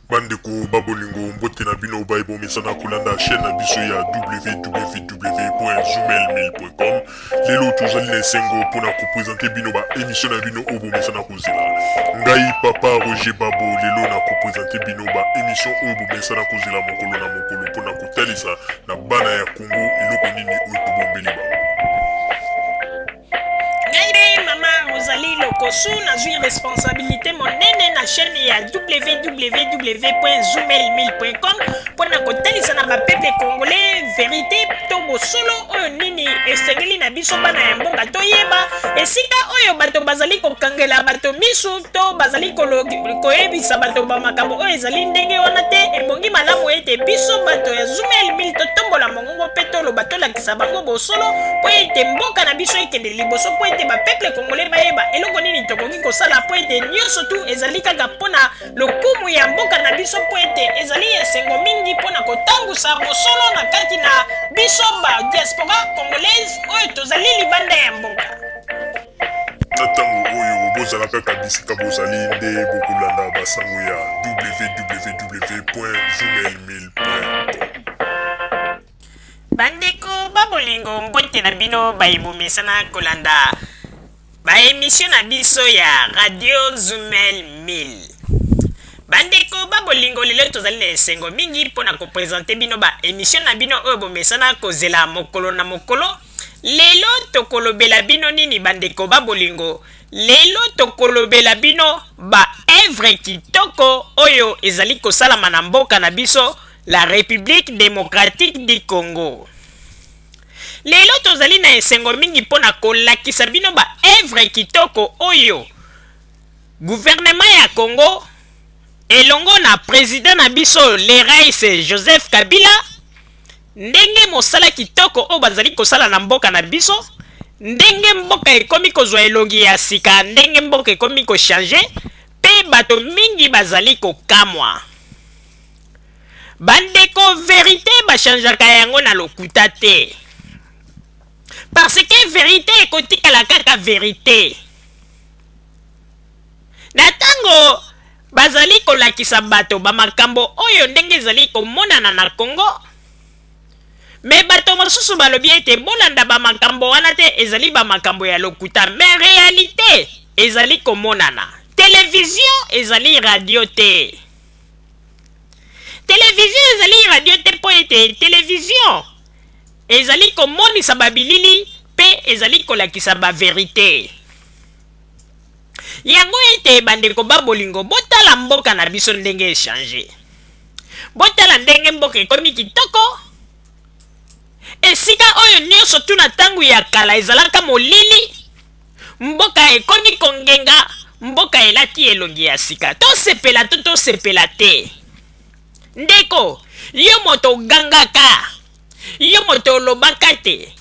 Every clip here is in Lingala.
Bandeko babolingo mbote na bino baibo mesana kolanda chaîne na biso ya www.zoomel1000.com. Lelo tozali na esengo mpona kopresente bino ba émission na bino oyo bomesana kozela. Ngai papa Roger Babo lelo na kopresente bino ba émission oyo bomesana kozela mokolo na mokolo mpona kotalisa na bana ya Congo eloko nini oyo tobombeli bango. Ozali lokosu nazwi responsabilité monene na chaîne ya www.zoomel1000.com mpona kotalisa na bapeple congolais vérité to bosolo oyo nini esengeli na biso bana ya mboka toyeba esika oyo bato bazali kokangela bato misu to bazali koyebisa bato bamakambo oyo ezali ndenge wana te. Ebongi malamu ete biso bato ya Zoomel 1000 totombola mongongo mpe toloba tolakisa bango bosolo mpo ete mboka na biso ekende liboso mpo ete bapeple congolais bayeba eloko nini tokoki kosala mpo ete nyonso tu ezali kaka mpona lokumu ya mboka na biso mpo ete ezali esengo mingi mpona kotambusa bosolo na kati na biso ba diaspora congolaise oyo tozali libanda ya mboka. Na ntango oyo bozala kaka bisika bozali nde bokolanda basango ya www.zoomel1000.com. Bandeko babolingo mbote na bino bayebomesana kolanda baémission na biso ya Radio Zoomel 1000. Bandeko babolingo lelo tozali na esengo mingi mpona kopresente bino baémission na bino oyo bomesana kozela mokolo na mokolo. Lelo tokolobela bino nini bandeko babolingo? Lelo tokolobela bino ba evre kitoko oyo ezali kosalama na mboka na biso la République démocratique du Congo. Lelo tozali na esengo mingi mpona kolakisa bino ba evre kitoko oyo gouvernement ya Congo elongo na président na biso le rais Joseph Kabila ndenge mosala kitoko oyo bazali kosala na mboka na biso, ndenge mboka ekomi kozwa elongi ya sika, ndenge mboka ekomi kochange pe bato mingi bazali kokamwa. Bandeko vérité bachangeaka yango na lokuta te, parce que vérité ekotikala kaka vérité. Na tango bazali kolakisa bato bamakambo oyo ndenge ezali komonana na Congo, me bato mosusu balobi ete bolanda bamakambo wana te ezali bamakambo ya lokuta, me réalité ezali komonana. Télévision ezali radio te, télévision ezali radio te po ete télévision ezali komonisa babilili pe ezali kolakisa ba vérité. Yango ete bandeko babolingo botala mboka na biso ndenge echange, botala ndenge mboka ekomi kitoko. Esika oyo nyonso tu na tangu ya kala ezalaka molili, mboka ekomi kongenga, mboka elati elongi ya sika. Tosepela to tosepela te. Ndeko, yo moto gangaka, yo moto olobaka te,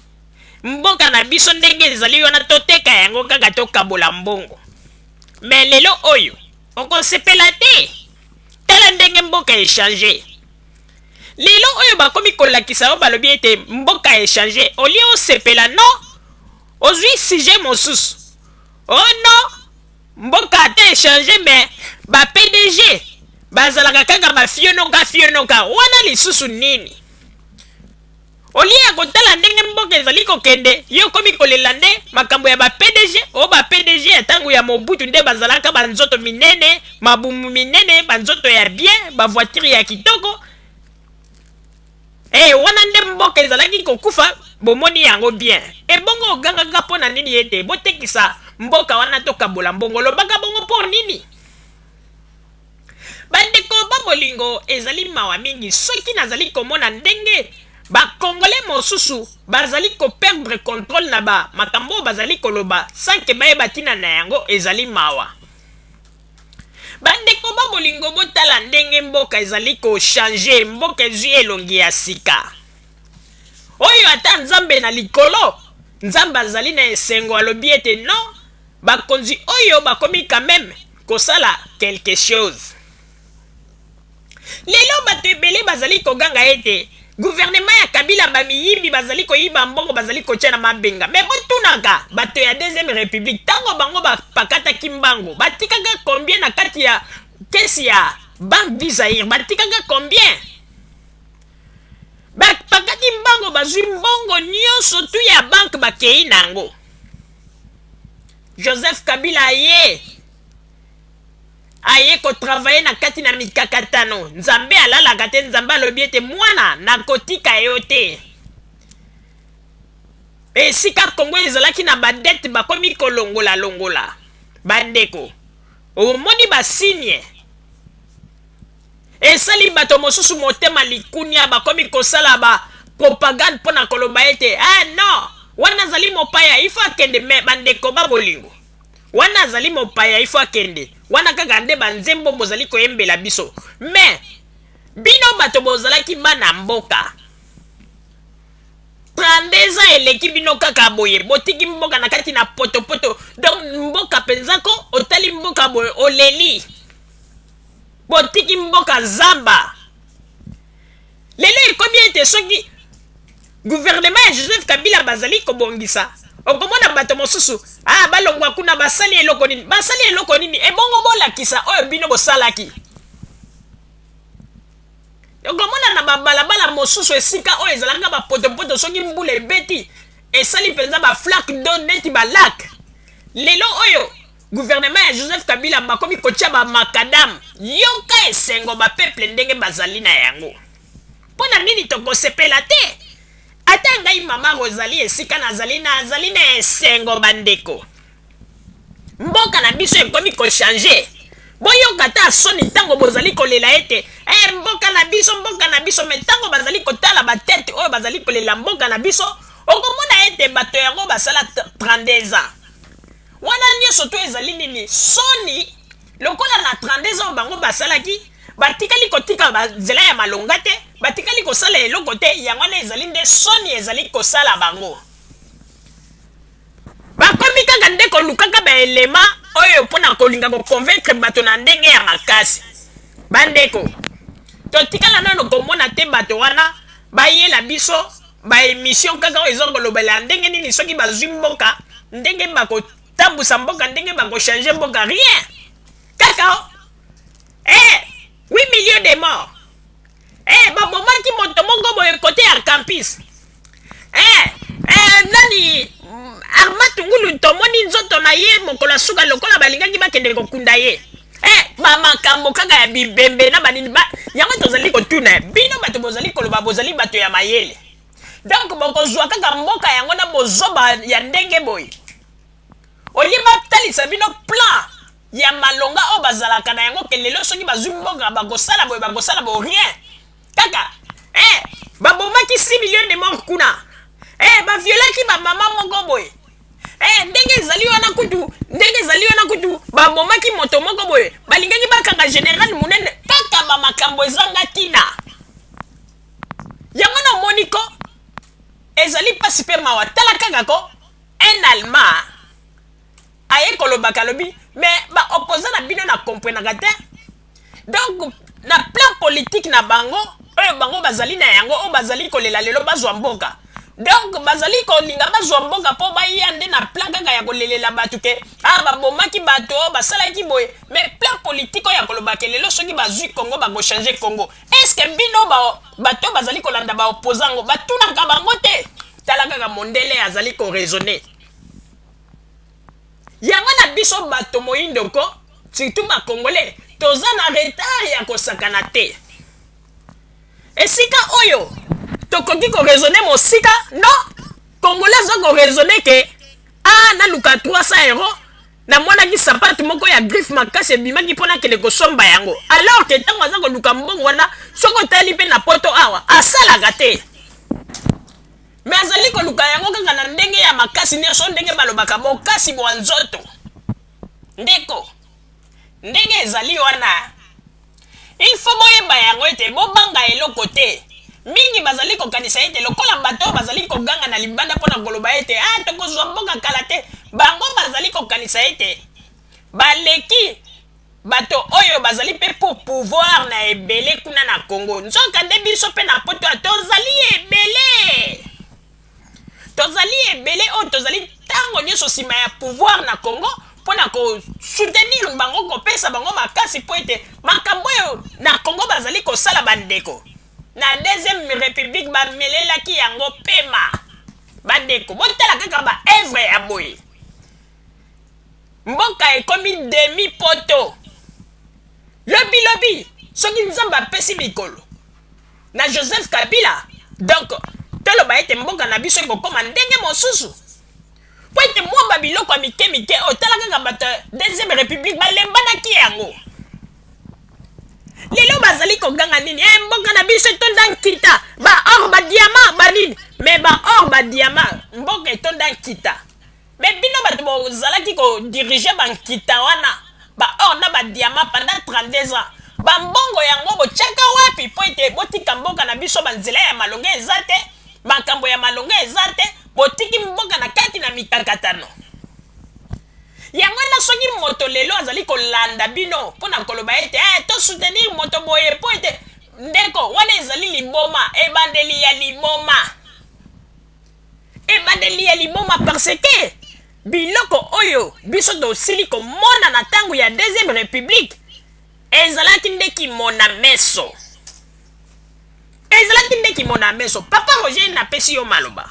mboka na biso ndenge ezali wana toteka yango kaka tokabola mbongo. Me lelo oyo okosepela te, tala ndenge mboka echange. Lelo oyo bakomi kolakisa yo balobi ete mboka echange, olie osepela no ozwi sujet mosusu. Oh non, mboka ate echange me ba PDG bazalaka kaka bafionoka wana lisusu nini? Olie ya kotala ndenge mboka ezali kokende, yo komi kolela nde makambo ya ba PDG. O ba PDG ya tangu ya Mobutu nde bazalaka banzoto minene, mabumu minene, banzoto ya bien, ba voiture ya kitoko. Wana nde mboka ezalaki kokufa bomoni yango bien. Bongo ogangaka mpo na nini ete botekisa mboka wana tokabola mbongo? Lobaka bongo mpo nini? Bandeko babolingo ezali mawa mingi soki nazali komona ndenge bakongole mosusu bazali koperdre contrôle na ba makambo bazali koloba sanke bayeba tina na yango, ezali mawa. Bandeko babolingo botala ndenge mboka ezali kochange, mboka ezwi elongi ya sika oyo ata nzambe na likolo, nzambe azali na esengo alobi ete non, bakonzi oyo bakomi quand même kosala quelque chose. Lelo bato ebele bazali koganga ete gouvernement ya Kabila bamiyibi bazali koyiba mbongo, bazali kotia na mabenga. Me botunaka bato ya deuxième république tango bango bapakata kimbango batikaka combien na kati ya kesi ya banque du Zaïre batikaka combien bakati mbango bazwi mbongo nyonso tu ya banque bakei nango. Joseph Kabila aye kotravaye na kati na mikakatano. Nzambe alalaka te, nzambe alobi ete mwana nakotika yo te. Esika Kongo ezalaki na badete bakomi kolongola bandeko omoni basinye esali bato mosusu motema likunia bakomi kosala ba propagande pona koloba ete non wana zali mopaya ifo akende me bandeko babolingo wana zali mopaya ifo akende wana kaka nde banzembo bozali koyembela biso me bino bato bozalaki bana mboka Prandeza eleki bino kaka boye botiki mboka na kati na poto donc mboka penzako otali mboka boye oleli botiki mboka zamba lelo ekomi ete soki gouvernement ya Joseph Kabila bazali kobongisa okomona bato mosusu balongwa kuna basali eloko nini ebongo bolakisa oyo bino bosalaki okomona na babalabala mosusu esika oyo ezalaka bapotopoto soki mbula ebeti esali mpenza baflake do neti balak lelo oyo gouvernement ya Joseph Kabila bakomi kotia bamakadam yoka esengo bapeple ndenge bazali na yango mpona nini tokosepela te ata ngai mama Rosalie esika nazali na esengo bandeko mboka na biso ekomi kochange boyoka ta soni ntango bozali kolela ete mboka na biso me ntango bazali kotala batete oyo bazali kolela mboka na biso okomona ete bato yango basala 32 ans wana nyonso to ezali nini soni lokola na 32 ans bango basalaki batikali kotika bazela ya malonga te batikali kosala eloko te yango wana ezali nde soni ezali kosala bango bakomi kaka nde kolukaka baelema oyo mpona kolinga koconvaincre bato na ndenge ya makasi bandeko totikala nano komona te bato wana bayela biso baémission kaka oyo ezokolobela ndenge nini soki bazwi mboka ndenge bakotambusa mboka ndenge bakochange mboka rien kaka 8 millions de morts babomaki moto moko boye kote ya campus nani Armatungulu tomoni nzoto na ye mokolo suka lokola balingaki bakende kokunda ye bamakambo kaka ya bibembe na banini yango tozali kotuna bino bato bozali koloba bozali bato ya mayele donc bokozwa kaka mboka yango na bozoba ya ndenge boye olie batalisa bino plan ya malonga oyo bazalaka na yango ke lelo soki bazwi mboka bakosala boye rien kaka babomaki 6 millions de morts kuna baviolaki bamama moko boye ndenge ezali wana kutu babomaki moto moko boye balingaki bakanga général munene kaka bamakambo ezanga tina yango na moniko ezali pasi mpe mawa tala kaka ko un allemand aye kolobaka lobi mais baopposa na bino na komprenaka te donc na plan politique na bango oyo bango bazali na yango oyo bazali kolela lelo bazwa mboka donc bazali kolinga bazwa mboka mpo baya nde na plan kaka ya kolelela bato ke babomaki bato basalaki boye mais plan politique oyo ya kolobaka lelo soki bazwi Congo bakochange Congo estce bino bato bazali kolanda baopposango batunaka bango te tala kaka mondele azali koraisonne yango na biso bato moyindo ko surtout bakongolais toza na retard ya kosakana te esika oyo tokoki koraisonne mosika non congolais aza koraisonne ke naluka 300 euros na mwanaki sapatu moko ya griffe makasi ebimaki mpona kende kosomba yango alors ke ntango aza koluka mbongo wana soki otali mpe na poto awa asalaka te me azali koluka yango kaka na ndenge ya makasi nyonso ndenge balobaka bokasi bwa nzoto ndeko ndenge ezali wana il faut boyeba yango ete bobanga eloko te mingi bazali kokanisa ete lokola bato bazali koganga na libanda mpona koloba ete tokozwa mboka kala te bango bazali kokanisa ete baleki bato oyo bazali mpe pour pouvoir na ebele kuna na Congo nzoka nde biso mpe na poto tozali ebele oyo tozali ntango nyonso nsima ya pouvoir na Congo mpona kosoutenir bango kopesa bango makasi mpo ete makambo oyo na Congo bazali kosala bandeko na deuxième république bamelelaki yango pema bandeko botala kaka baevre ya boye mboka ekomi demi poto lobi soki nzambe apesi mikolo na Joseph Kabila donc toloba ete mboka na biso ekokoma ndenge mosusu po ete mwa babiloko ya mike otala kaka bato deuxième république balembanaki yango lelo bazali koganga nini mboka na biso etonda nkita baor badiama banini me baor badiama mboka etonda nkita me bino bato bozalaki kodirige bankita wana baor na badiama pendant 32 ans bambongo yango botyaka wapi po ete botika mboka na biso banzela ya malonge eza te makambo ya malonge eza te botiki mboka na kati na mikakatano yango na soki moto lelo azali kolanda bino mpona koloba ete tosoutenir moto boye po ete ndeko wana ezali liboma ebandeli ya liboma parce que biloko oyo biso tosili komona na ntango ya deuxième république ezalaki nde kimona meso papa Roger napesi yo maloba